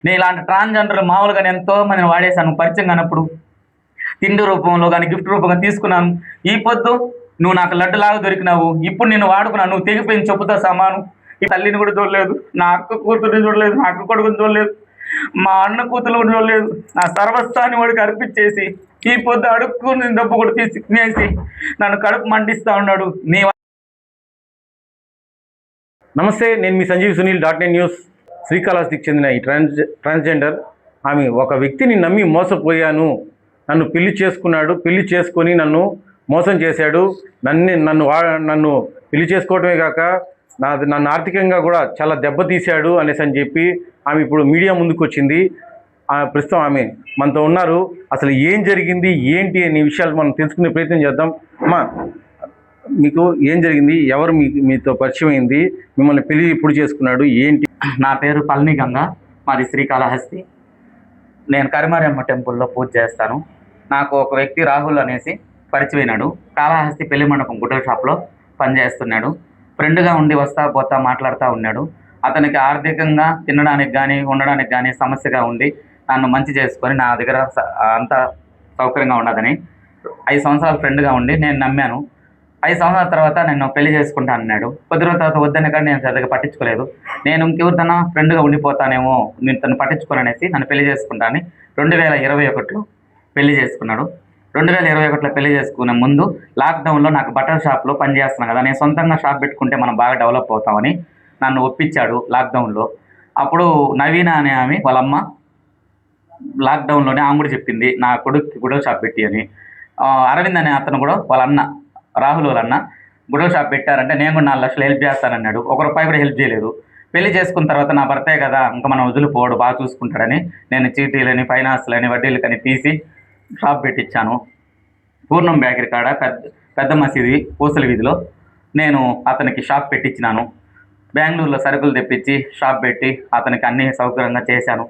నేను ఇలాంటి ట్రాన్స్జెండర్లు మామూలుగా ఎంతో మందిని వాడేశాను పరిచయం కానప్పుడు. తిండి రూపంలో కానీ గిఫ్ట్ రూపంగా తీసుకున్నాను. ఈ పొద్దు నువ్వు నాకు లడ్డులాగా దొరికినావు. ఇప్పుడు నేను వాడుకున్నాను. నువ్వు తెగిపోయిన చెప్పుతో సమానం. ఈ తల్లిని కూడా చూడలేదు, నా అక్క కూతురిని చూడలేదు, నా అక్క కొడుకుని చూడలేదు, మా అన్న కూతురు కూడా చూడలేదు. నా సర్వస్థాన్ని వాడికి అర్పించేసి ఈ పొద్దు అడుక్కుని డబ్బు కూడా తీసి తినేసి నన్ను కడుపు మండిస్తా ఉన్నాడు. నమస్తే, నేను మీ సంజీవ్ సునీల్ .net న్యూస్. శ్రీకాళహస్తికి చెందిన ఈ ట్రాన్స్జెండర్ ఆమె ఒక వ్యక్తిని నమ్మి మోసపోయాను, నన్ను పెళ్లి చేసుకున్నాడు, పెళ్లి చేసుకొని నన్ను మోసం చేశాడు, నన్ను పెళ్లి చేసుకోవడమే కాక నన్ను ఆర్థికంగా కూడా చాలా దెబ్బతీశాడు అనేసి అని చెప్పి ఆమె ఇప్పుడు మీడియా ముందుకు వచ్చింది. ప్రస్తుతం ఆమె మనతో ఉన్నారు. అసలు ఏం జరిగింది ఏంటి అనే విషయాలు మనం తెలుసుకునే ప్రయత్నం చేద్దాం. అమ్మా, మీకు ఏం జరిగింది? ఎవరు మీతో పరిచయం అయింది? మిమ్మల్ని పెళ్లి ఎప్పుడు చేసుకున్నాడు ఏంటి? నా పేరు పళని గంగ, మాది శ్రీకాళహస్తి. నేను కరిమారమ్మ టెంపుల్లో పూజ చేస్తాను. నాకు ఒక వ్యక్తి రాహుల్ అనేసి పరిచయమైనాడు. కాళహస్తి పెళ్లి మండపం గుడ్డల షాప్లో పనిచేస్తున్నాడు. ఫ్రెండ్గా ఉండి వస్తా పోతా మాట్లాడుతూ ఉన్నాడు. అతనికి ఆర్థికంగా తినడానికి కానీ ఉండడానికి కానీ సమస్యగా ఉండి నన్ను మంచి చేసుకొని నా దగ్గర అంత సౌకర్యంగా ఉండదని 5 సంవత్సరాలు ఫ్రెండ్గా ఉండి నేను నమ్మాను. 5 సంవత్సరాల తర్వాత నేను పెళ్లి చేసుకుంటా అన్నాడు. కొద్ది రోజుల తర్వాత వద్దనే కానీ నేను పెద్దగా పట్టించుకోలేదు. నేను ఇంకెవరితోనో ఫ్రెండ్గా ఉండిపోతానేమో, నేను తను పట్టించుకోననేసి నన్ను పెళ్లి చేసుకుంటా అని 2021లో పెళ్లి చేసుకున్నాడు. 2021లో పెళ్లి చేసుకునే ముందు లాక్డౌన్లో నాకు బట్టల షాప్లో పనిచేస్తున్నాను కదా, నేను సొంతంగా షాప్ పెట్టుకుంటే మనం బాగా డెవలప్ అవుతామని నన్ను ఒప్పించాడు లాక్డౌన్లో. అప్పుడు నవీన అనే ఆమె వాళ్ళమ్మ లాక్డౌన్లోనే ఆమె కూడా చెప్పింది నా కొడుక్కి గుడ్డల షాప్ పెట్టి అని. అరవింద్ అనే అతను కూడా వాళ్ళ అన్న రాహుల్ వాళ్ళ అన్న గుడ్డల షాప్ పెట్టారంటే నేను కూడా 4 లక్షలు హెల్ప్ చేస్తానన్నాడు. ₹1 కూడా హెల్ప్ చేయలేదు. పెళ్లి చేసుకున్న తర్వాత నా భర్తే కదా ఇంకా మనం వదిలిపోవడు, బాగా చూసుకుంటాడని నేను చీటీలని ఫైనాన్స్లని వడ్డీలకని తీసి షాప్ పెట్టించాను. పూర్ణం బేకరీ కాడ పెద్ద మసీది పూసల వీధిలో నేను అతనికి షాప్ పెట్టించినాను. బెంగళూరులో సరుకులు తెప్పించి షాప్ పెట్టి అతనికి అన్ని సౌకర్యంగా చేశాను.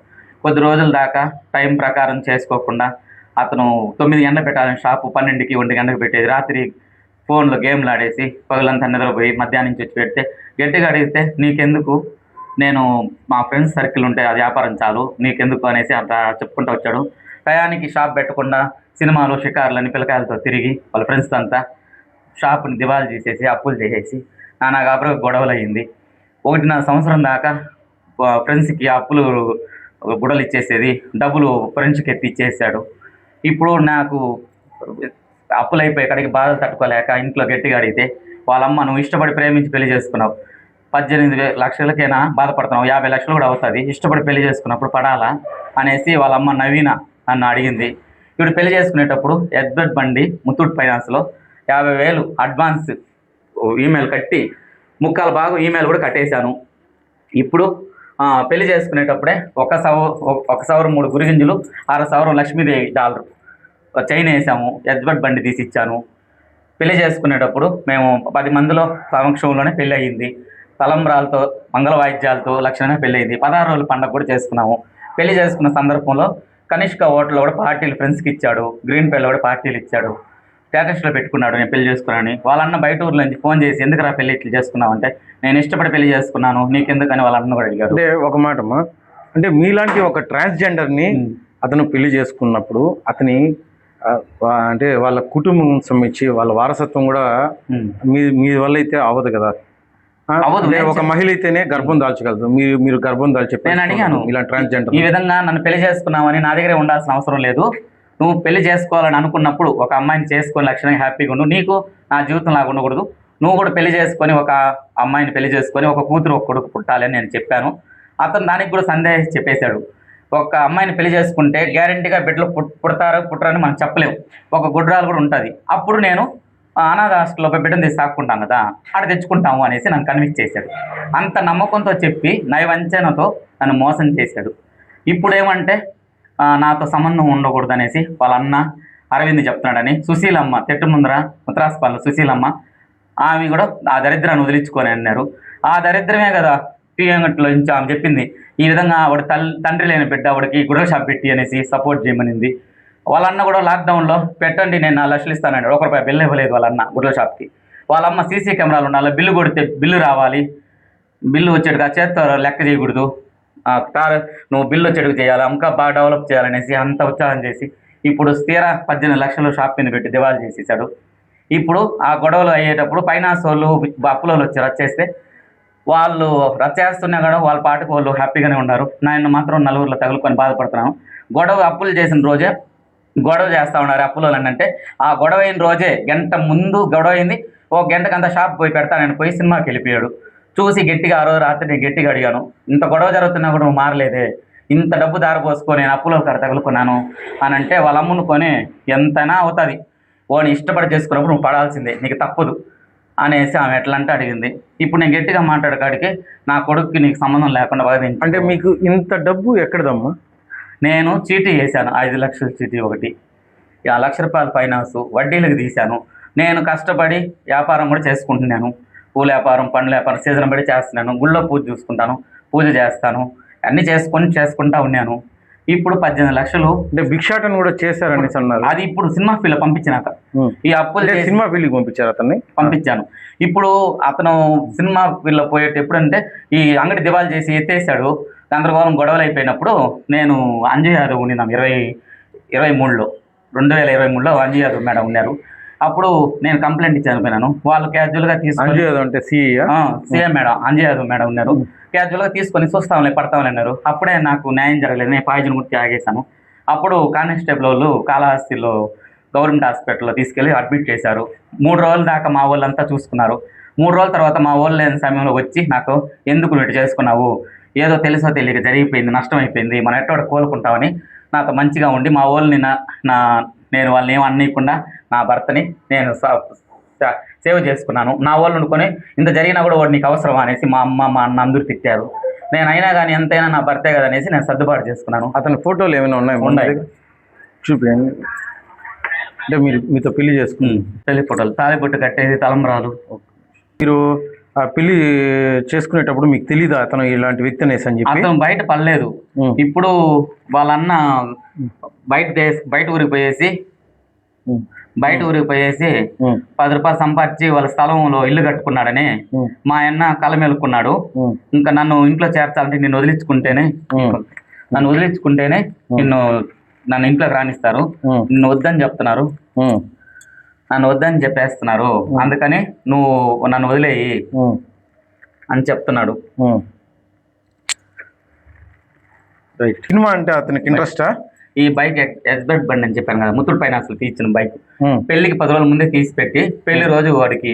కొద్ది రోజుల దాకా టైం ప్రకారం చేసుకోకుండా అతను 9 గంటలకు పెట్టాలని షాపు 12కి 1 గంటకు పెట్టేది. రాత్రి ఫోన్లో గేమ్లు ఆడేసి పగలంతా నిద్రపోయి మధ్యాహ్నం నుంచి వచ్చి పెడితే గట్టిగా అడిగితే నీకెందుకు, నేను మా ఫ్రెండ్స్ సర్కిల్ ఉంటే అది వ్యాపారం చాలు, నీకెందుకు అనేసి అంత చెప్పుకుంటూ వచ్చాడు. టయానికి షాప్ పెట్టకుండా సినిమాలు షికార్లని పిల్లకాయలతో తిరిగి వాళ్ళ ఫ్రెండ్స్తో అంతా షాప్ని దివాళా చేసేసి అప్పులు చేసేసి నాకు అప్పుడు గొడవలు అయ్యింది. 1.5 సంవత్సరం దాకా ఫ్రెండ్స్కి అప్పులు గుడలు ఇచ్చేసేది, డబ్బులు ఫ్రెండ్స్కి ఎత్తి ఇచ్చేసాడు. ఇప్పుడు నాకు అప్పులు అయిపోయి ఇక్కడికి బాధలు తట్టుకోలేక ఇంట్లో గట్టిగా అడిగితే వాళ్ళమ్మ నువ్వు ఇష్టపడి ప్రేమించి పెళ్లి చేసుకున్నావు, 18 లక్షలకైనా బాధపడుతున్నావు, 50 లక్షలు కూడా అవుతుంది, ఇష్టపడి పెళ్లి చేసుకున్నప్పుడు పడాలా అనేసి వాళ్ళమ్మ నవీన నన్ను అడిగింది. ఇప్పుడు పెళ్లి చేసుకునేటప్పుడు ఎడ్బెడ్ బండి ముత్తూట్ ఫైనాన్స్లో 50,000 అడ్వాన్స్ ఈమెయిల్ కట్టి 3/4 భాగం ఈమెయిల్ కూడా కట్టేశాను. ఇప్పుడు పెళ్లి చేసుకునేటప్పుడే 1 సవరం 3 గురిగింజలు, 6 సవరం లక్ష్మీదేవి డాలర్ చైన్ వేసాము. ఎడ్బెడ్ బండి తీసి ఇచ్చాను. పెళ్లి చేసుకునేటప్పుడు మేము 10 మందిలో సమక్షంలోనే పెళ్ళి అయ్యింది. తలంబ్రాలతో మంగళ వాయిద్యాలతో లక్షణంగా పెళ్ళి అయింది. 16 రోజుల పండుగ కూడా చేసుకున్నాము. పెళ్లి చేసుకున్న సందర్భంలో కనిష్క హోటల్లో కూడా పార్టీలు ఫ్రెండ్స్కి ఇచ్చాడు. గ్రీన్ పేలో కూడా పార్టీలు ఇచ్చాడు. స్టేటస్లో పెట్టుకున్నాడు నేను పెళ్లి చేసుకున్నాను. వాళ్ళన్న బయట ఊర్లో నుంచి ఫోన్ చేసి ఎందుకురా పెళ్లి ఇట్లా చేసుకున్నావు అంటే నేను ఇష్టపడి పెళ్లి చేసుకున్నాను నీకెందుకని వాళ్ళ అన్న కూడా అడిగాడు. అంటే ఒక మాటమ్మా, అంటే మీలాంటి ఒక ట్రాన్స్జెండర్ని అతను పెళ్లి చేసుకున్నప్పుడు అతని అంటే వాళ్ళ కుటుంబం సంబంధించి వాళ్ళ వారసత్వం కూడా మీ వల్ల అయితే అవ్వదు కదా. ఒక మహిళ అయితేనే గర్భం దాల్చగలదు, మీరు గర్భం దాల్చి నేను అడిగాను ఇలా ట్రాన్స్జెండర్ ఈ విధంగా నన్ను పెళ్లి చేసుకున్నామని నా దగ్గరే ఉండాల్సిన అవసరం లేదు, నువ్వు పెళ్లి చేసుకోవాలని అనుకున్నప్పుడు ఒక అమ్మాయిని చేసుకొని లక్షణంగా హ్యాపీగా ఉండు, నీకు నా జీవితం లాగా ఉండకూడదు, నువ్వు కూడా పెళ్లి చేసుకొని ఒక అమ్మాయిని పెళ్లి చేసుకొని ఒక కూతురు ఒక కొడుకు పుట్టాలని నేను చెప్పాను. అతను దానికి కూడా సందేహం చెప్పేశాడు. ఒక అమ్మాయిని పెళ్లి చేసుకుంటే గ్యారంటీగా బిడ్డలు పుట్టరని మనం చెప్పలేము, ఒక గుడ్రాలు కూడా ఉంటుంది. అప్పుడు నేను అనాథ హాస్టల్లో బిడ్డను తీసి సాక్కుంటాం కదా, ఆడ తెచ్చుకుంటాము అనేసి నన్ను కన్విన్స్ చేశాడు. అంత నమ్మకంతో చెప్పి నయవంచనతో నన్ను మోసం చేశాడు. ఇప్పుడేమంటే నాతో సంబంధం ఉండకూడదు అనేసి వాళ్ళ అన్న అరవింద్ చెప్తున్నాడని సుశీలమ్మ తెట్టు ముందర ముత్రాస్పాల సుశీలమ్మ ఆమె కూడా ఆ దరిద్రాన్ని వదిలించుకొని అన్నారు. ఆ దరిద్రమే కదా టీఎంగట్లో నుంచి ఆమె చెప్పింది, ఈ విధంగా ఆవిడ తండ్రి లేని బిడ్డ ఆవిడకి గుడ్డల షాప్ పెట్టి అనేసి సపోర్ట్ చేయమనింది. వాళ్ళ అన్న కూడా లాక్డౌన్లో పెట్టండి నేను 4 లక్షలు ఇస్తానండి, ₹1 బిల్లు ఇవ్వలేదు వాళ్ళ అన్న గుడ్డల షాప్కి. వాళ్ళమ్మ సీసీ కెమెరాలు ఉండాలి, బిల్లు కొడితే బిల్లు రావాలి, బిల్లు వచ్చేట్టుగా చేత్తో లెక్క చేయకూడదు, నువ్వు బిల్లు చెడుగు చేయాలి, ఇంకా బాగా డెవలప్ చేయాలనేసి అంత ఉత్సాహం చేసి ఇప్పుడు స్థిర 18 లక్షలు షాప్ మీద పెట్టి దివాళా చేసేసాడు. ఇప్పుడు ఆ గొడవలు అయ్యేటప్పుడు ఫైనాన్స్ వాళ్ళు అప్పులో వచ్చి రచ్చేస్తే వాళ్ళు రచ్చేస్తున్నా కూడా వాళ్ళ పాటకు వాళ్ళు హ్యాపీగానే ఉన్నారు. నేను మాత్రం నలుగురిలో తగులుకొని బాధపడుతున్నాను. అప్పులు చేసిన రోజే గొడవ చేస్తూ ఉన్నారు అప్పులో అంటే ఆ గొడవ అయిన రోజే గంట ముందు గొడవ అయింది. ఒక గంటకంతా షాప్ పోయి పెడతానని పోయి సినిమాకి వెళ్ళిపోయాడు. చూసి గట్టిగా ఆ రోజు రాత్రి నేను గట్టిగా అడిగాను, ఇంత గొడవ జరుగుతున్నా కూడా నువ్వు మారలేదే, ఇంత డబ్బు దారపోసుకొని నేను అప్పులో తగులుకున్నాను అని అంటే వాళ్ళ అమ్మును కొని ఎంతైనా అవుతుంది, వాడిని ఇష్టపడి చేసుకున్నప్పుడు నువ్వు పడాల్సిందే, నీకు తప్పదు అనేసి ఆమె ఎట్లా అంటే అడిగింది. ఇప్పుడు నేను గట్టిగా మాట్లాడకాడికి నా కొడుకుకి నీకు సంబంధం లేకుండా వదిలించి. అంటే మీకు ఇంత డబ్బు ఎక్కడదమ్మా? నేను చీటీ వేశాను, 5 లక్షల చీటీ ఒకటి, ₹1,00,000 ఫైనాన్స్ వడ్డీలకు తీశాను. నేను కష్టపడి వ్యాపారం కూడా చేసుకుంటున్నాను, పూల వ్యాపారం, పండ్ల వ్యాపారం సీజన్ బట్టి చేస్తున్నాను. గుళ్ళో పూజ చూసుకుంటాను, పూజ చేస్తాను, అన్నీ చేసుకుంటా ఉన్నాను. ఇప్పుడు 18 లక్షలు అంటే భిక్షాటన కూడా చేశారనేసి అన్నారు. అది ఇప్పుడు సినిమా ఫీల్డ్ పంపించినాక ఈ అప్పులు సినిమా ఫీల్డ్కి పంపించారు, అతన్ని పంపించాను. ఇప్పుడు అతను సినిమా ఫీల్డ్లో పోయేట ఎప్పుడంటే ఈ అంగడి దివాళా చేసి ఎత్తేసాడు, గందరగోళం గొడవలు అయిపోయినప్పుడు నేను అంజయ్ యాదవ్ ఉన్నాం 2023లో అంజయ్ యాదవ్ మేడం ఉన్నారు. అప్పుడు నేను కంప్లైంట్ ఇచ్చి చనిపోయినాను. వాళ్ళు క్యాజువల్గా తీసుకొని అంటే CA madam Anjay Yadav madam ఉన్నారు, క్యాజువల్గా తీసుకొని చూస్తాంలే పడతామని అన్నారు. అప్పుడే నాకు న్యాయం జరగలేదు, నేను పాయిజన్ కూడా తాగేశాను. అప్పుడు కానిస్టేబుల్ వాళ్ళు కాళహస్తిలో గవర్నమెంట్ హాస్పిటల్లో తీసుకెళ్ళి అడ్మిట్ చేశారు. 3 రోజుల దాకా మా వాళ్ళంతా చూసుకున్నారు. 3 రోజుల తర్వాత మా వాళ్ళు లేని సమయంలో వచ్చి నాకు ఎందుకు నువ్వు చేసుకున్నావు, ఏదో తెలుసో తెలియక జరిగిపోయింది, నష్టం అయిపోయింది, మనం ఎట్టోడ కోలుకుంటామని నాతో మంచిగా ఉండి మా వాళ్ళని నేను వాళ్ళని ఏం అన్నీయకుండా నా భర్తని నేను సేవ్ చేసుకున్నాను. నా వాళ్ళు అనుకొని ఇంత జరిగినా కూడా వాడు నీకు అవసరం అనేసి మా అమ్మ మా అన్న అందరూ తిట్టారు. నేను అయినా కానీ ఎంతైనా నా భర్తే కదా అనేసి నేను సర్దుబాటు చేసుకున్నాను. అతని ఫోటోలు ఏమైనా ఉన్నాయి? చూపించండి. అంటే మీతో పెళ్లి చేసుకుని పెళ్లి ఫోటోలు, తాలిబొట్టు కట్టేది, తలంబరాలు. మీరు ఆ పెళ్లి చేసుకునేటప్పుడు మీకు తెలీదా అతను ఇలాంటి వ్యక్తి అనేసి అని చెప్పి? అతను బయట పడలేదు. ఇప్పుడు వాళ్ళన్న బయట ఊరికి పోయేసి ₹10 సంపాదించి వాళ్ళ స్థలంలో ఇల్లు కట్టుకున్నాడని మా అన్న కల మెలుకున్నాడు. ఇంకా నన్ను ఇంట్లో చేర్చాలంటే నన్ను వదిలించుకుంటేనే నన్ను ఇంట్లోకి రానిస్తారు, నిన్ను వద్దని చెప్తున్నారు, నన్ను వద్దని చెప్పేస్తున్నారు, అందుకని నువ్వు నన్ను వదిలేయి అని చెప్తున్నాడు. సినిమా అంటే అతనికి ఇంట్రెస్టా? ఈ బైక్ ఎక్స్బెట్ బండి అని చెప్పాను కదా, ముత్తూట్ ఫైనాన్స్ తీసిన బైక్ పెళ్లికి 10 రోజుల ముందే తీసి పెట్టి పెళ్లి రోజు వాడికి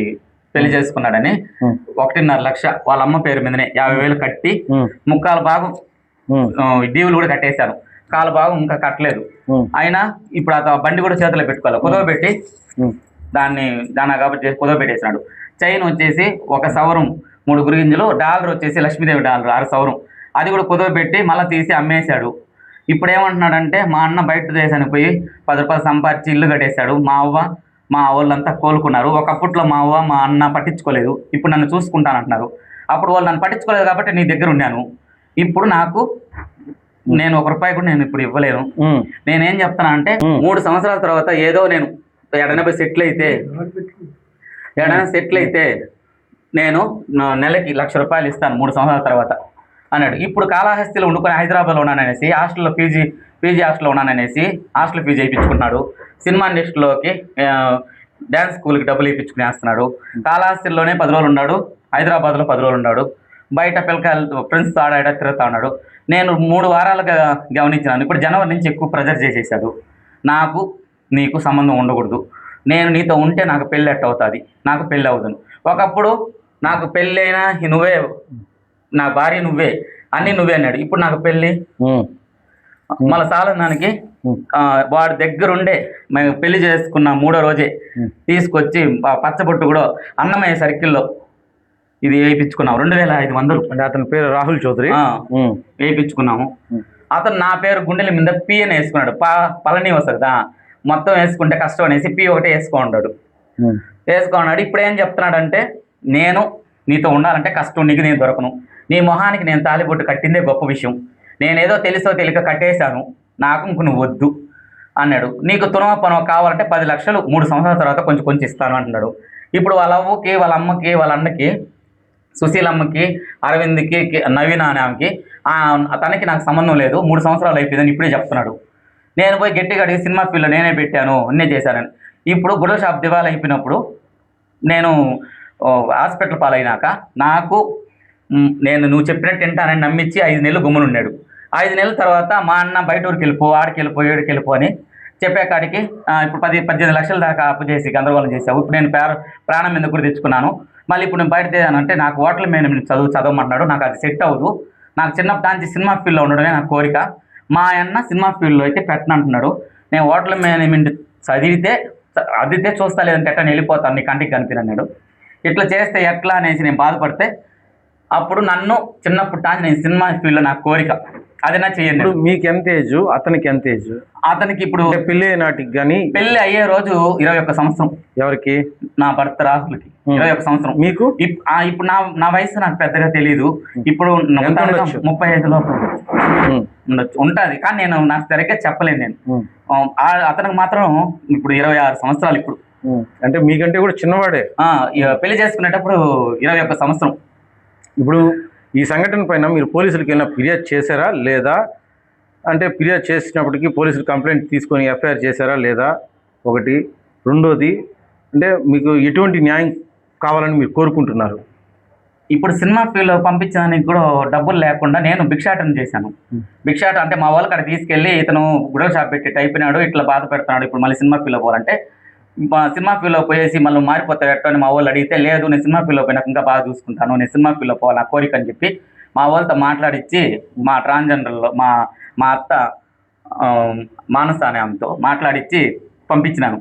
పెళ్లి చేసుకున్నాడని 1.5 లక్ష వాళ్ళ అమ్మ పేరు మీదనే 50,000 కట్టి 3/4 భాగం డ్యూలు కూడా కట్టేశాను, 1/4 భాగం ఇంకా కట్టలేదు. అయినా ఇప్పుడు ఆ బండి కూడా చేతిలో పెట్టుకోవాలి, కుదవబెట్టి దాన్ని కాబట్టి కుదవబెట్టేసినాడు. చైన్ వచ్చేసి 1 సవరం 3 గురిగింజలు, డాలర్ వచ్చేసి లక్ష్మీదేవి డాలర్ 6 సవరం, అది కూడా కుదవబెట్టి మళ్ళీ తీసి అమ్మేశాడు. ఇప్పుడు ఏమంటున్నాడంటే మా అన్న బయట దేశానికి పోయి ₹10 సంపాదించి ఇల్లు కట్టేశాడు. మా వాళ్ళంతా కోలుకున్నారు. ఒకప్పట్లో మా అవ్వ మా అన్న పట్టించుకోలేదు, ఇప్పుడు నన్ను చూసుకుంటానంటున్నారు. అప్పుడు వాళ్ళు నన్ను పట్టించుకోలేదు కాబట్టి నీ దగ్గర ఉన్నాను. ఇప్పుడు నేను ₹1 కూడా నేను ఇప్పుడు ఇవ్వలేను. నేనేం చెప్తాను అంటే 3 సంవత్సరాల తర్వాత ఏదో నేను ఎడైనా సెటిల్ అయితే నేను నెలకి ₹1,00,000 ఇస్తాను 3 సంవత్సరాల తర్వాత అన్నాడు. ఇప్పుడు కాళహస్తిలో ఉండుకొని హైదరాబాద్లో ఉన్నాననేసి హాస్టల్లో పీజీ హాస్టల్లో ఉన్నాననేసి హాస్టల్ ఫీజు వేయించుకుంటున్నాడు. సినిమా ఇండస్ట్రీలోకి డ్యాన్స్ స్కూల్కి డబ్బులు వేయించుకునేస్తున్నాడు. కాళహస్తిలోనే 10 రోజులు ఉన్నాడు, హైదరాబాద్లో 10 రోజులు ఉన్నాడు, బయట పిల్లకాయలు ఫ్రెండ్స్తో ఆడాడ తిరుగుతూ ఉన్నాడు. నేను 3 వారాలుగా గమనించినాను. ఇప్పుడు జనవరి నుంచి ఎక్కువ ప్రెజర్ చేసేసాడు. నీకు సంబంధం ఉండకూడదు, నేను నీతో ఉంటే నాకు పెళ్ళి అవుతుంది, నాకు పెళ్ళి అవుతుంది. ఒకప్పుడు నాకు పెళ్ళి అయినా నువ్వే నా భార్య, నువ్వే అన్నీ నువ్వే అన్నాడు. ఇప్పుడు నాకు పెళ్ళి మళ్ళీ సాలనానికి వాడి దగ్గరుండే మేము పెళ్లి చేసుకున్న 3వ రోజే తీసుకొచ్చి పచ్చబొట్టు కూడా అన్నమయ్య సర్కిల్లో ఇది వేయించుకున్నాం 2,500. అంటే అతని పేరు రాహుల్ చౌదరి. వేయించుకున్నాము. అతను నా పేరు గుండెల మీద పి అని వేసుకున్నాడు. పళని వస్తుంది మొత్తం వేసుకుంటే కష్టం అనేసి పి ఒకటే వేసుకున్నాడు. ఇప్పుడు ఏం చెప్తున్నాడంటే నేను నీతో ఉండాలంటే కష్టం, నీకు నేను దొరకను, నీ మొహానికి నేను తాలిబొట్టు కట్టిందే గొప్ప విషయం, నేనేదో తెలుసో తెలియక కట్టేశాను, నాకు ఇంక నువ్వు వద్దు అన్నాడు. నీకు పనవ కావాలంటే 10 లక్షలు 3 సంవత్సరాల తర్వాత కొంచెం ఇస్తాను అంటున్నాడు. ఇప్పుడు వాళ్ళ అవ్వకి, వాళ్ళ అమ్మకి, వాళ్ళ అన్నకి, సుశీలమ్మకి, అరవింద్కి, నవీన అనే ఆమెకి తనకి నాకు సంబంధం లేదు, 3 సంవత్సరాలు అయిపోయిందని ఇప్పుడే చెప్తున్నాడు. నేను పోయి గట్టిగా అడిగి సినిమా ఫీల్డ్లో నేనే పెట్టాను, అన్నీ చేశానని. ఇప్పుడు గుడల షాప్ దివాలా అయిపోయినప్పుడు నేను హాస్పిటల్ పాలైనాక నాకు నువ్వు చెప్పినట్టు వింటానని నమ్మించి 5 నెలలు గుమ్మనున్నాడు. 5 నెలల తర్వాత మా అన్న బయట ఊరికి వెళ్ళిపో, ఆడికి వెళ్ళిపో, ఏడికి వెళ్ళిపో అని చెప్పే కాడికి ఇప్పుడు 18 లక్షల దాకా అప్పు చేసి గందరగోళం చేసావు. ఇప్పుడు నేను ప్రాణం మీద కూడా తెచ్చుకున్నాను. మళ్ళీ ఇప్పుడు నేను బయట అంటే నాకు హోటల్ మేనేజ్మెంట్ చదవమన్నాడు. నాకు అది సెట్ అవ్వదు. నాకు చిన్నప్పటి నుంచి సినిమా ఫీల్డ్లో ఉండడమే నా కోరిక. మా అన్న సినిమా ఫీల్డ్లో అయితే పెట్టనంటున్నాడు. నేను హోటల్ మేనేజ్మెంట్ చదివితే చూస్తా, లేదంటే ఎట్లా వెళ్ళిపోతాను, నీ కంటికి కనిపినన్నాడు. ఇట్లా చేస్తే ఎట్లా అనేసి నేను బాధపడితే అప్పుడు నన్ను చిన్నప్పటి నుంచి నేను సినిమా ఫీల్డ్లో నా కోరిక అదేనా చేయండి. ఇప్పుడు మీకు ఎంత ఏజ్, అతనికి ఎంత ఏజ్? అతనికి ఇప్పుడు పెళ్ళి నాటికి కానీ పెళ్లి అయ్యే రోజు 21 సంవత్సరం. ఎవరికి? నా భర్త రాహుల్కి 21 సంవత్సరం. మీకు? ఇప్పుడు నా వయసు నాకు పెద్దగా తెలియదు. ఇప్పుడు 35 లోపు ఉంటుంది, కానీ నేను నాకు సరిగ్గా చెప్పలేను. నేను అతనికి మాత్రం ఇప్పుడు 26 సంవత్సరాలు. ఇప్పుడు అంటే మీకంటే కూడా చిన్నవాడే. పెళ్లి చేసుకునేటప్పుడు 21 సంవత్సరం. ఇప్పుడు ఈ సంఘటన పైన మీరు పోలీసులకి ఏమైనా ఫిర్యాదు చేశారా లేదా? అంటే ఫిర్యాదు చేసినప్పటికీ పోలీసులు కంప్లైంట్ తీసుకొని ఎఫ్ఐఆర్ చేశారా లేదా? ఒకటి. రెండోది, అంటే మీకు ఎటువంటి న్యాయం కావాలని మీరు కోరుకుంటున్నారు? ఇప్పుడు సినిమా ఫీల్డ్లో పంపించడానికి కూడా డబ్బులు లేకుండా నేను భిక్షాటన చేశాను. భిక్షాటన అంటే మా వాళ్ళకి అక్కడ తీసుకెళ్ళి ఇతను గుడవ షాప్ పెట్టి అయిపోయినాడు, ఇట్లా బాధ పెడుతున్నాడు, ఇప్పుడు మళ్ళీ సినిమా ఫీల్డ్లో పోవాలంటే సినిమా ఫీల్డ్లో పోయేసి మళ్ళీ మారిపోతావు ఎట్టో అని మా వాళ్ళు అడిగితే, లేదు నేను సినిమా ఫీల్డ్లో పోయినాక ఇంకా బాగా చూసుకుంటాను, నేను సినిమా ఫీల్డ్లో పోవాలి నా కోరిక అని చెప్పి మా వాళ్ళతో మాట్లాడించి మా ట్రాన్స్జెండర్లో మా అత్త మానస అనే ఆమెతో మాట్లాడించి పంపించినాను.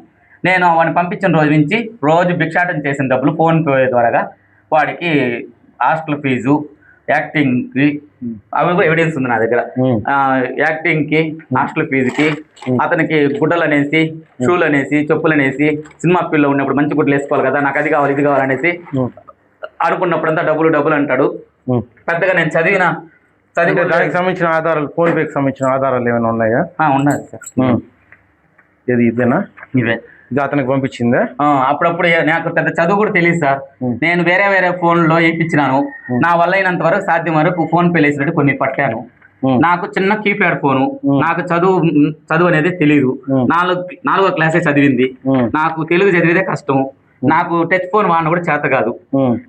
నేను వాడిని పంపించిన రోజు నుంచి రోజు భిక్షాటన చేసిన డబ్బులు ఫోన్పే ద్వారా వాడికి హాస్టల్ ఫీజు, యాక్టింగ్కి, అవి కూడా ఎవిడెన్స్ ఉంది నా దగ్గర. యాక్టింగ్కి, హాస్టల్ ఫీజుకి, అతనికి గుడ్డలు అనేసి, షూలు అనేసి, చెప్పులు అనేసి, సినిమా ఫీల్డ్లో ఉన్నప్పుడు మంచి గుడ్డలు వేసుకోవాలి కదా, నాకు అది కావాలి ఇది కావాలనేసి అనుకున్నప్పుడంతా డబ్బులు అంటాడు. పెద్దగా నేను చదివి దానికి సంబంధించిన ఆధారాలు, ఫోన్పేకి సంబంధించిన ఆధారాలు ఏమైనా ఉన్నాయా? ఉన్నాయి సార్. ఇది ఇదేనా? ఇవే. ఇది అతనికి పంపించిందా? అప్పుడప్పుడు నాకు పెద్ద చదువు కూడా తెలియదు సార్. నేను వేరే ఫోన్లో వేయించినాను. నా వల్ల అయినంత వరకు సాధ్యం వరకు ఫోన్ పే వేసినట్టు కొన్ని పట్టాను. నాకు చిన్న కీప్యాడ్ ఫోను, నాకు చదువు అనేది తెలియదు. 4వ క్లాసే చదివింది. నాకు తెలుగు చదివిదే కష్టం. నాకు టచ్ ఫోన్ వాడిన కూడా చేత కాదు.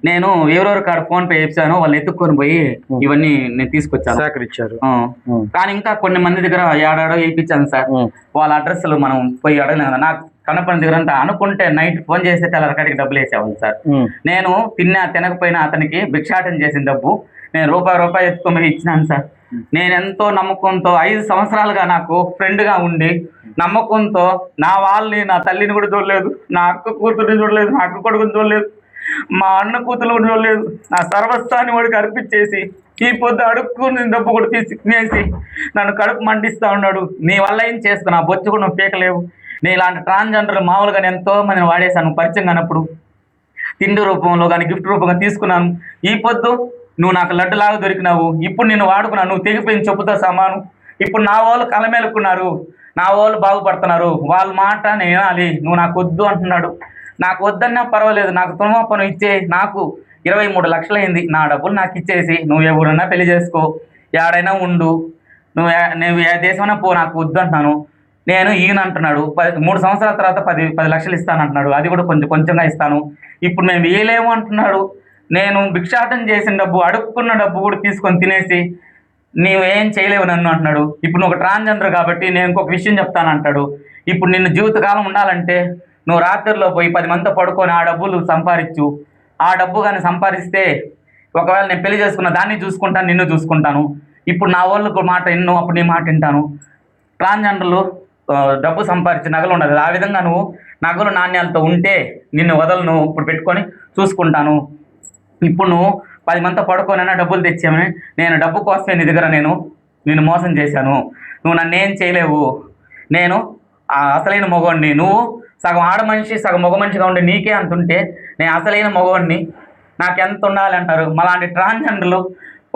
నేను ఎవరెవరి కాడ ఫోన్ పే చేశాను, వాళ్ళు ఎత్తుక్కొని పోయి ఇవన్నీ నేను తీసుకొచ్చాను, సేకరించారు. కానీ ఇంకా కొన్ని మంది దగ్గర ఏడాడో వేయించాను సార్. వాళ్ళ అడ్రస్లు మనం పోయి అడగలేము కదా. నాకు కనపడిన దగ్గర అంతా అనుకుంటే నైట్ ఫోన్ చేస్తే తెల్లరకాడికి డబ్బులు వేసేవాళ్ళు సార్. నేను తినకపోయినా అతనికి భిక్షాటన చేసిన డబ్బు నేను రూపాయి ఎత్తుకొని ఇచ్చినాను సార్. నేను ఎంతో నమ్మకంతో 5 సంవత్సరాలుగా నాకు ఫ్రెండ్గా ఉండి నమ్మకంతో నా వాళ్ళని, నా తల్లిని కూడా చూడలేదు, నా అక్క కూతురిని చూడలేదు, నా అక్క కొడుకుని చూడలేదు, మా అన్న కూతురు కూడా చూడలేదు, నా సర్వస్థాన్ని వాడికి అర్పించేసి ఈ పొద్దు అడుక్కుని డబ్బు కూడా తీసుకునేసి నన్ను కడుపు మండిస్తూ ఉన్నాడు. నీ వల్ల ఏం చేసుకో, నా బొచ్చు కూడా నువ్వు పీకలేవు. నేను ఇలాంటి ట్రాన్స్జెండర్లు మామూలుగా ఎంతో మందిని వాడేశాను. పరిచయం కానప్పుడు తిండి రూపంలో కానీ గిఫ్ట్ రూపంగా తీసుకున్నాను. ఈ పొద్దు నువ్వు నాకు లడ్డులాగా దొరికినావు. ఇప్పుడు నేను వాడుకున్నాను, నువ్వు తెగిపోయిన చెప్పుతో సమానం. ఇప్పుడు నా వాళ్ళు కలమేలుకున్నారు, నా వాళ్ళు బాగుపడుతున్నారు, వాళ్ళ మాట నేను వినాలి. నువ్వు నాకు వద్దు అంటున్నాడు. నాకు వద్దన్నా పర్వాలేదు, నాకు తులమాపను ఇచ్చే, నాకు 23 లక్షలు అయింది, నా డబ్బులు నాకు ఇచ్చేసి నువ్వు ఎవరన్నా పెళ్లి చేసుకో, ఎక్కడైనా ఉండు, నువ్వు ఏ దేశమైనా పో, నాకు వద్దు అంటున్నాను. నేను ఈయన అంటున్నాడు 3 సంవత్సరాల తర్వాత 10 లక్షలు ఇస్తాను అంటున్నాడు. అది కూడా కొంచెంగా ఇస్తాను. ఇప్పుడు మేము వేయలేము అంటున్నాడు. నేను భిక్షాటన చేసిన డబ్బు, అడుక్కున్న డబ్బు కూడా తీసుకొని తినేసి నీవు ఏం చేయలేవు నన్ను అంటున్నాడు. ఇప్పుడు నువ్వు ఒక ట్రాన్స్జెండర్ కాబట్టి నేను ఇంకొక విషయం చెప్తాను అంటాడు. ఇప్పుడు నిన్ను జీవితకాలం ఉండాలంటే నువ్వు రాత్రిలో పోయి 10 మందితో పడుకొని ఆ డబ్బులు సంపాదించు. ఆ డబ్బు కానీ సంపాదిస్తే ఒకవేళ నేను పెళ్లి చేసుకున్న దాన్ని చూసుకుంటాను, నిన్ను చూసుకుంటాను. ఇప్పుడు నా వాళ్ళకు మాట ఎన్నో, అప్పుడు నీ మాట వింటాను. ట్రాన్స్జెండర్లు డబ్బు సంపాదించి నగలు ఉండదు. ఆ విధంగా నువ్వు నగలు నాణ్యాలతో ఉంటే నిన్ను వదలను, ఇప్పుడు పెట్టుకొని చూసుకుంటాను. ఇప్పుడు నువ్వు 10 మందితో పడుకోనైనా డబ్బులు తెచ్చామని నేను డబ్బు కోసమే నీ దగ్గర నేను మోసం చేశాను. నువ్వు నన్ను ఏం చేయలేవు. నేను అసలైన మగవాడిని. నువ్వు సగం ఆడ మనిషి సగం మగ మనిషిగా ఉండి నీకే అంత ఉంటే నేను అసలైన మగవాడిని, నాకు ఎంత ఉండాలి అంటారు. మలాంటి ట్రాన్స్జెండర్లు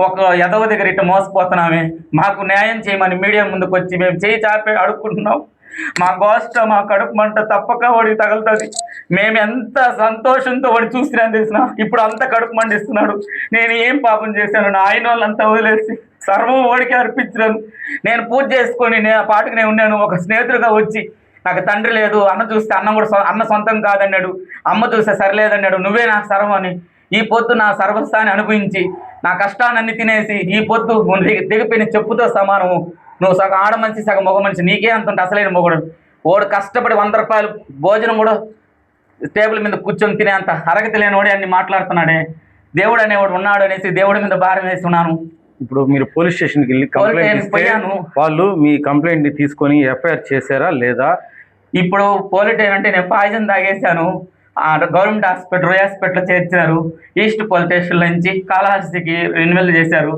ఒక ఎదవ దగ్గర ఇట్లా మోసపోతున్నామే, మాకు న్యాయం చేయమని మీడియా ముందుకు వచ్చి మేము చేయి చాపి అడుక్కుంటున్నాం. మా గోష్ట, మా కడుపు మంట తప్పక వాడికి తగులుతుంది. మేము ఎంత సంతోషంతో వాడు చూసినా తెలిసిన ఇప్పుడు అంత కడుపు మండిస్తున్నాడు. నేను ఏం పాపం చేశాను? నా ఆయన వాళ్ళంతా వదిలేసి సర్వం ఓడికి అర్పించాను. నేను పూజ చేసుకొని నేను ఆ పాటికి నేను ఉన్నాను. ఒక స్నేహితుడిగా వచ్చి నాకు తండ్రి లేదు, అన్న చూస్తే అన్నం కూడా అన్న సొంతం కాదన్నాడు, అమ్మ చూస్తే సరిలేదన్నాడు, నువ్వే నాకు సర్వం అని ఈ పొద్దు నా సర్వస్థాన్ని అనుభవించి నా కష్టాన్ని తినేసి ఈ పొద్దు దిగిపోయిన చెప్పుతో సమానము. నువ్వు సగం ఆడ మనిషి సగం మగ మనిషి, నీకే అంత ఉంటే అసలైన మొగడు. వాడు కష్టపడి 100 రూపాయలు భోజనం కూడా టేబుల్ మీద కూర్చొని తినే అంత అరగతి లేనివాడే అన్ని మాట్లాడుతున్నాడే. దేవుడు అనేవాడు ఉన్నాడు అనేసి దేవుడి మీద భారం వేస్తున్నాను. ఇప్పుడు మీరు పోలీస్ స్టేషన్కి వెళ్ళి కంప్లైంట్ ఇస్తే వాళ్ళు మీ కంప్లైంట్ ని తీసుకొని ఎఫ్ఐఆర్ చేశారా లేదా? ఇప్పుడు పోలీస్ అంటే నేను పాయిజన్ తాగేశాను, గవర్నమెంట్ హాస్పిటల్ రోయ్ హాస్పిటల్ చేర్చారు, ఈస్ట్ పోలీస్ స్టేషన్ నుంచి కాళహస్తికి రెన్యువల్ చేశారు.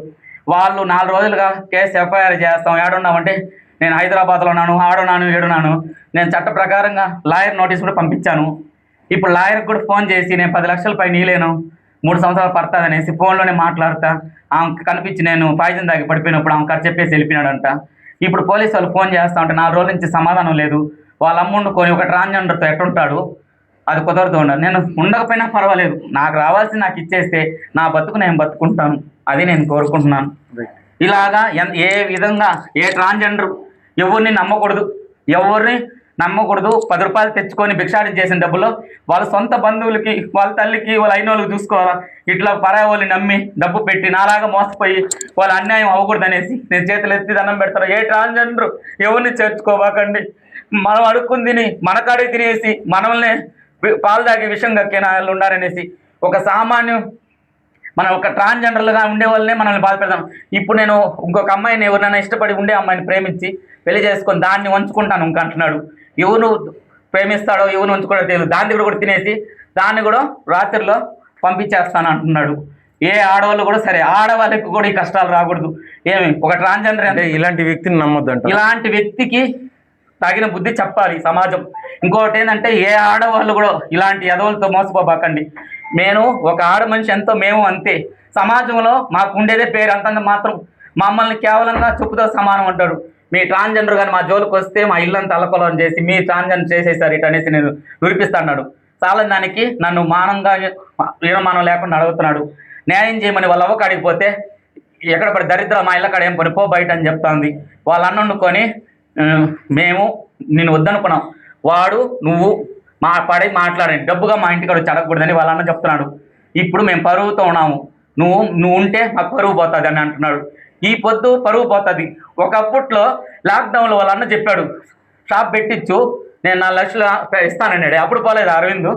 వాళ్ళు 4 రోజులుగా కేసు ఎఫ్ఐఆర్ చేస్తాం, ఏడున్నామంటే నేను హైదరాబాద్లో ఉన్నాను, ఆడున్నాను, ఏడున్నాను. నేను చట్ట ప్రకారంగా లాయర్ నోటీస్ కూడా పంపించాను. ఇప్పుడు లాయర్కి కూడా ఫోన్ చేసి నేను 10 లక్షల పైన ఇలేను, 3 సంవత్సరాలు పడుతుంది అనేసి ఫోన్లోనే మాట్లాడతా. ఆమెకు కనిపించి నేను పాయిజన్ తాగి పడిపోయినప్పుడు ఆమె ఖర్చు చెప్పేసి వెళ్ళిపోయినాడంట. ఇప్పుడు పోలీసు వాళ్ళు ఫోన్ చేస్తా ఉంటే 4 రోజుల నుంచి సమాధానం లేదు. వాళ్ళ అమ్ముండుకొని ఒక ట్రాన్స్జెండర్తో ఎట్టుంటాడు, అది కుదరదు. నేను ఉండకపోయినా పర్వాలేదు, నాకు రావాల్సింది నాకు ఇచ్చేస్తే నా బతుకు నేను బతుకుంటాను, అది నేను కోరుకుంటున్నాను. ఇలాగా ఏ విధంగా ఏ ట్రాన్స్జెండర్ ఎవరిని నమ్మకూడదు, 10 రూపాయలు తెచ్చుకొని భిక్షాటన చేసిన డబ్బులో వాళ్ళ సొంత బంధువులకి, వాళ్ళ తల్లికి, వాళ్ళ అయిన వాళ్ళకి చూసుకోవాలా. ఇట్లా పరాయి వాళ్ళని నమ్మి డబ్బు పెట్టి నాలాగా మోసపోయి వాళ్ళ అన్యాయం అవ్వకూడదు అనేసి నేను చేతులు ఎత్తి దండం పెడతాను. ఏ ట్రాన్స్జెండర్ ఎవరిని చేర్చుకోవాకండి. మనం అడుక్కుని తిని మన కాడే తినేసి మనల్ని పాలు తాగి విషయం కక్కిన వాళ్ళు ఉండారనేసి ఒక సామాన్యం మనం ఒక ట్రాన్స్జెండర్లుగా ఉండే వాళ్ళనే మనల్ని బాధ పెడతాం. ఇప్పుడు నేను ఇంకొక అమ్మాయిని ఎవరినైనా ఇష్టపడి ఉండే అమ్మాయిని ప్రేమించి పెళ్లి చేసుకొని దాన్ని ఉంచుకుంటాను ఇంకంటున్నాడు. ఎవరు ప్రేమిస్తాడో ఎవరు ఉంచుకోవడో తెలియదు. దాని దగ్గర కూడా తినేసి దాన్ని కూడా రాత్రిలో పంపించేస్తాను అంటున్నాడు. ఏ ఆడవాళ్ళు కూడా సరే, ఆడవాళ్ళకి కూడా ఈ కష్టాలు రాకూడదు. ఏమి ఒక ట్రాన్స్జెండర్ అంటే ఇలాంటి వ్యక్తిని నమ్మొద్దంట. ఇలాంటి వ్యక్తికి తగిన బుద్ధి చెప్పాలి సమాజం. ఇంకొకటి ఏంటంటే ఏ ఆడవాళ్ళు కూడా ఇలాంటి ఎదవలతో మోసపోబాకండి. నేను ఒక ఆడ మనిషి ఎంతో మేము అంతే. సమాజంలో మాకు ఉండేదే పేరు, అంతంత మాత్రం. మమ్మల్ని కేవలంగా చెప్పుతో సమానం అంటాడు. మీ ట్రాన్స్జెండర్ కానీ మా జోలికి వస్తే మా ఇల్లంతా అల్లకొలం చేసి మీ ట్రాన్స్జెండర్ చేసేసారు ఇటు అనేసి నేను వినిపిస్తున్నాడు. చాలా దానికి నన్ను మానంగా ఏమానం లేకుండా అడుగుతున్నాడు. న్యాయం చేయమని వాళ్ళ అవ్వ కాడికి పోతే ఎక్కడ పడి దరిద్ర మా ఇళ్ళ కాడ ఏం పని పో బయట అని చెప్తాంది. వాళ్ళ అన్న వండుకొని మేము నిన్ను వద్దనుకున్నాం, వాడు నువ్వు మాట్లాడండి డబ్బుగా మా ఇంటికాడ వచ్చి అడగకూడదని వాళ్ళ అన్న చెప్తున్నాడు. ఇప్పుడు మేము పరువుతో ఉన్నాము, నువ్వు ఉంటే మాకు పరువు పోతుంది అని అంటున్నాడు. ఈ పొద్దు పరువు పోతుంది. ఒకప్పట్లో లాక్డౌన్లో వాళ్ళ అన్న చెప్పాడు షాప్ పెట్టించు, నేను 4 లక్షలు ఇస్తానన్నాడు. అప్పుడు పోలేదా అరవింద్?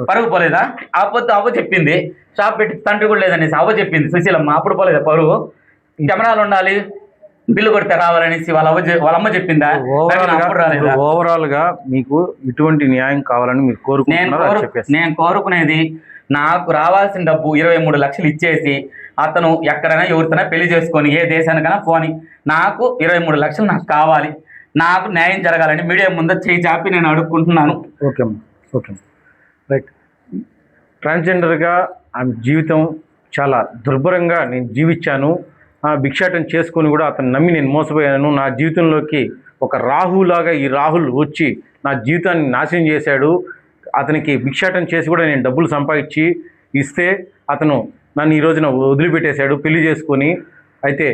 పరువు పోలేదా? ఆ పొద్దు అవ్వ చెప్పింది షాప్ పెట్టి తండ్రి కూడా లేదనేసి అవ్వ చెప్పింది సుశీలమ్మ. అప్పుడు పోలేదా పరువు? కెమెరాలు ఉండాలి, బిల్లు కొడితే రావాలనేసి వాళ్ళ అమ్మ చెప్పిందా? ఓవరాల్ గా మీకు ఇటువంటి న్యాయం కావాలని మీరు కోరుకుంటున్నారు? నేను కోరుకునేది నాకు రావాల్సిన డబ్బు 23 లక్షలు ఇచ్చేసి అతను ఎక్కడైనా ఎవరితోనైనా పెళ్లి చేసుకొని ఏ దేశానికైనా పోని, నాకు 23 లక్షలు నాకు కావాలి. నాకు న్యాయం జరగాలని మీడియా ముందు చేయి చాపి నేను అడుక్కుంటున్నాను. Okay okay right. ట్రాన్స్జెండర్గా ఆమె జీవితం చాలా దుర్భరంగా నేను జీవించాను, భిక్షాటన చేసుకొని కూడా అతను నమ్మి నేను మోసపోయాను. నా జీవితంలోకి ఒక రాహులాగా ఈ రాహుల్ వచ్చి నా జీవితాన్ని నాశనం చేశాడు. అతనికి భిక్షాటన చేసి కూడా నేను డబ్బులు సంపాదించి ఇస్తే అతను నన్ను ఈ రోజున వదిలిపెట్టేశాడు పెళ్లి చేసుకొని. అయితే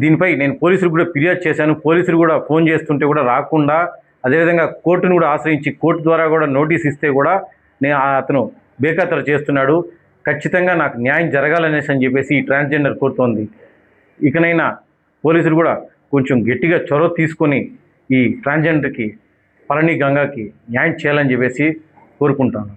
దీనిపై నేను పోలీసులకు కూడా ఫిర్యాదు చేశాను. పోలీసులు కూడా ఫోన్ చేస్తుంటే కూడా రాకుండా, అదేవిధంగా కోర్టును కూడా ఆశ్రయించి కోర్టు ద్వారా కూడా నోటీస్ ఇస్తే కూడా అతను బేఖాతరు చేస్తున్నాడు. ఖచ్చితంగా నాకు న్యాయం జరగాలనేసి అని చెప్పేసి ఈ ట్రాన్స్జెండర్ కోరుతోంది. ఇకనైనా పోలీసులు కూడా కొంచెం గట్టిగా చొరవ తీసుకొని ఈ ట్రాన్స్జెండర్కి పళని గంగాకి న్యాయం చేయాలని చెప్పేసి కోరుకుంటాను.